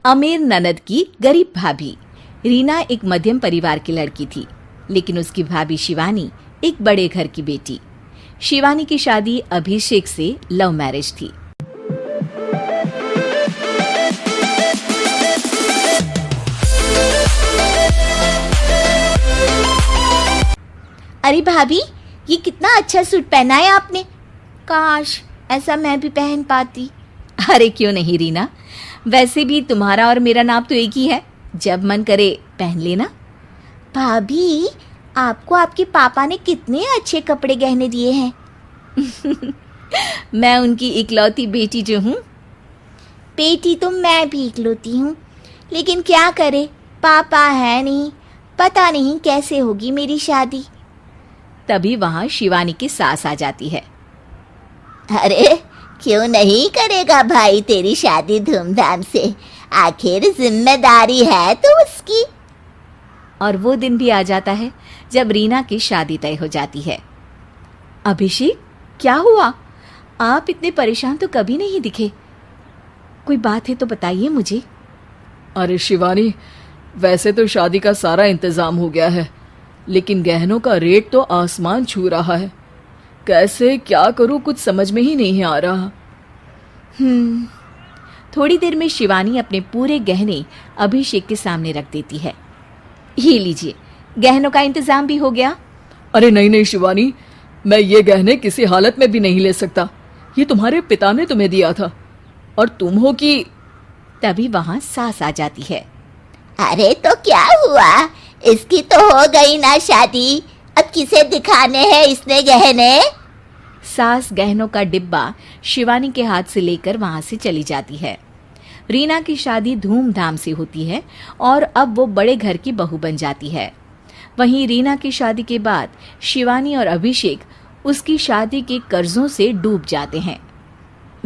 अमीर ननद की गरीब भाभी। रीना एक मध्यम परिवार की लड़की थी, लेकिन उसकी भाभी शिवानी एक बड़े घर की बेटी। शिवानी की शादी अभिषेक से लव मैरिज थी। अरे भाभी, ये कितना अच्छा सूट पहना है आपने। काश ऐसा मैं भी पहन पाती। अरे क्यों नहीं रीना, वैसे भी तुम्हारा और मेरा नाम तो एक ही है, जब मन करे पहन लेना। भाभी, आपको आपके पापा ने कितने अच्छे कपड़े गहने दिए हैं। मैं उनकी इकलौती बेटी जो हूँ। बेटी तो मैं भी इकलौती हूँ, लेकिन क्या करे, पापा है नहीं। पता नहीं कैसे होगी मेरी शादी। तभी वहाँ शिवानी की सास आ जाती है। अरे क्यों नहीं करेगा भाई तेरी शादी धूमधाम से, आखिर जिम्मेदारी है तो उसकी। और वो दिन भी आ जाता है जब रीना की शादी तय हो जाती है। अभिषेक, क्या हुआ? आप इतने परेशान तो कभी नहीं दिखे। कोई बात है तो बताइए मुझे। अरे शिवानी, वैसे तो शादी का सारा इंतजाम हो गया है, लेकिन गहनों का रेट तो आसमान छू रहा है। कैसे क्या करूं, कुछ समझ में ही नहीं आ रहा। थोड़ी देर में शिवानी अपने पूरे गहने अभिषेक के सामने रख देती है। ये लीजिए, गहनों का इंतजाम भी हो गया। अरे नहीं नहीं शिवानी, मैं ये गहने किसी हालत में भी नहीं ले सकता। ये तुम्हारे पिता ने तुम्हें दिया था, और तुम हो कि। तभी वहां सास आ जाती है। अरे तो क्या हुआ, इसकी तो हो गई ना शादी, अब किसे दिखाने हैं इसने गहने। सास गहनों का डिब्बा शिवानी के हाथ से लेकर वहां से चली जाती है। रीना की शादी धूमधाम से होती है और अब वो बड़े घर की बहू बन जाती है। वहीं रीना की शादी के बाद शिवानी और अभिषेक उसकी शादी के कर्जों से डूब जाते हैं।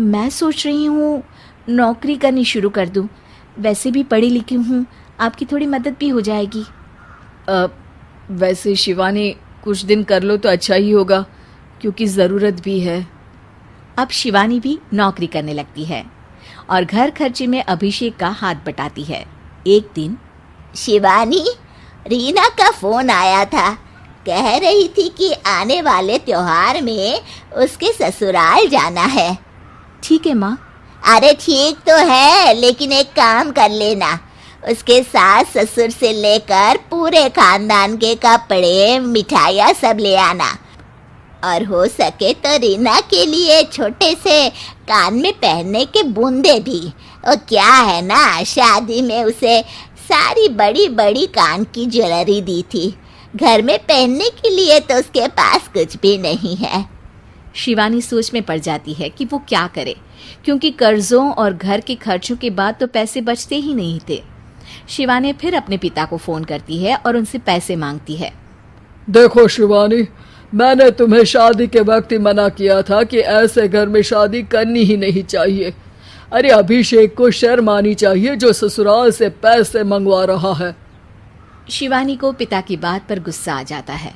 मैं सोच रही हूँ नौकरी करनी शुरू कर दूँ, वैसे भी पढ़ी लिखी हूँ, आपकी थोड़ी मदद भी हो जाएगी। वैसे शिवानी, कुछ दिन कर लो तो अच्छा ही होगा, क्योंकि ज़रूरत भी है। अब शिवानी भी नौकरी करने लगती है और घर खर्चे में अभिषेक का हाथ बटाती है। एक दिन शिवानी, रीना का फोन आया था, कह रही थी कि आने वाले त्योहार में उसके ससुराल जाना है। ठीक है माँ। अरे ठीक तो है, लेकिन एक काम कर लेना, उसके सास ससुर से लेकर पूरे खानदान के कपड़े मिठाइयाँ सब ले आना, और हो सके तो रीना के लिए छोटे से कान में पहनने के बूंदे भी। और क्या है ना, शादी में उसे सारी बड़ी बड़ी कान की ज्वेलरी दी थी, घर में पहनने के लिए तो उसके पास कुछ भी नहीं है। शिवानी सोच में पड़ जाती है कि वो क्या करे, क्योंकि कर्जों और घर के खर्चों के बाद तो पैसे बचते ही नहीं थे। शिवानी फिर अपने पिता को फोन करती है और उनसे पैसे मांगती है। देखो शिवानी, मैंने तुम्हें शादी के वक्त ही मना किया था कि ऐसे घर में शादी करनी ही नहीं चाहिए। अरे अभिषेक को शर्म आनी चाहिए जो ससुराल से पैसे मंगवा रहा है। शिवानी को पिता की बात पर गुस्सा आ जाता है।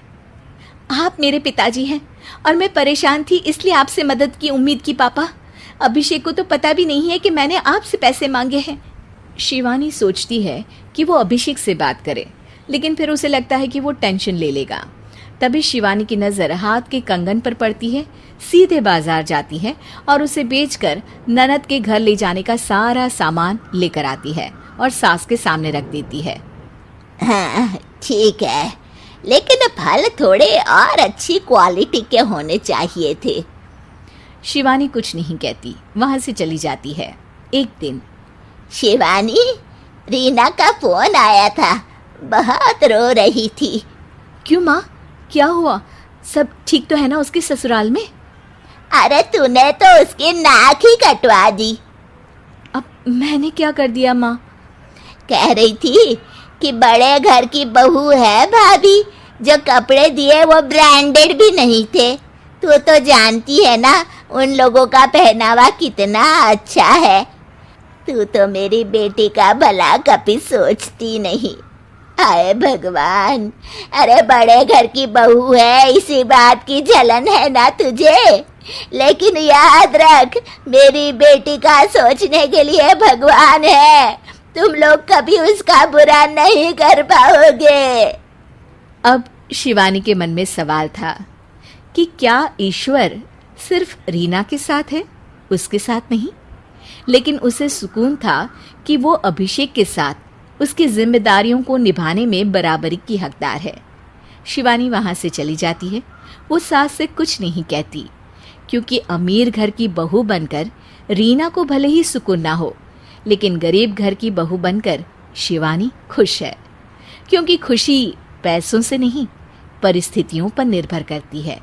आप मेरे पिताजी हैं और मैं परेशान थी, इसलिए आपसे मदद की उम्मीद की पापा। अभिषेक को तो पता भी नहीं है कि मैंने आपसे पैसे मांगे हैं। शिवानी सोचती है कि वो अभिषेक से बात करे, लेकिन फिर उसे लगता है कि वो टेंशन ले लेगा। तभी शिवानी की नज़र हाथ के कंगन पर पड़ती है। सीधे बाजार जाती है और उसे बेचकर ननद के घर ले जाने का सारा सामान लेकर आती है और सास के सामने रख देती है। हाँ ठीक है, लेकिन फल थोड़े और अच्छी क्वालिटी के होने चाहिए थे। शिवानी कुछ नहीं कहती, वहां से चली जाती है। एक दिन शिवानी, रीना का फोन आया था, बहुत रो रही थी। क्यों माँ, क्या हुआ? सब ठीक तो है ना उसके ससुराल में? अरे तूने तो उसकी नाक ही कटवा दी। अब मैंने क्या कर दिया माँ? कह रही थी कि बड़े घर की बहू है भाभी, जो कपड़े दिए वो ब्रांडेड भी नहीं थे। तू तो जानती है ना उन लोगों का पहनावा कितना अच्छा है। तू तो मेरी बेटी का भला कभी सोचती नहीं। हाय भगवान, अरे बड़े घर की बहू है, इसी बात की जलन है ना तुझे? लेकिन याद रख, मेरी बेटी का सोचने के लिए भगवान है। तुम लोग कभी उसका बुरा नहीं कर पाओगे। अब शिवानी के मन में सवाल था कि क्या ईश्वर सिर्फ रीना के साथ है, उसके साथ नहीं? लेकिन उसे सुकून था कि वो अभिषेक के साथ उसकी जिम्मेदारियों को निभाने में बराबरी की हकदार है। शिवानी वहां से चली जाती है। वो सास से कुछ नहीं कहती, क्योंकि अमीर घर की बहू बनकर रीना को भले ही सुकून ना हो, लेकिन गरीब घर की बहू बनकर शिवानी खुश है, क्योंकि खुशी पैसों से नहीं परिस्थितियों पर निर्भर करती है।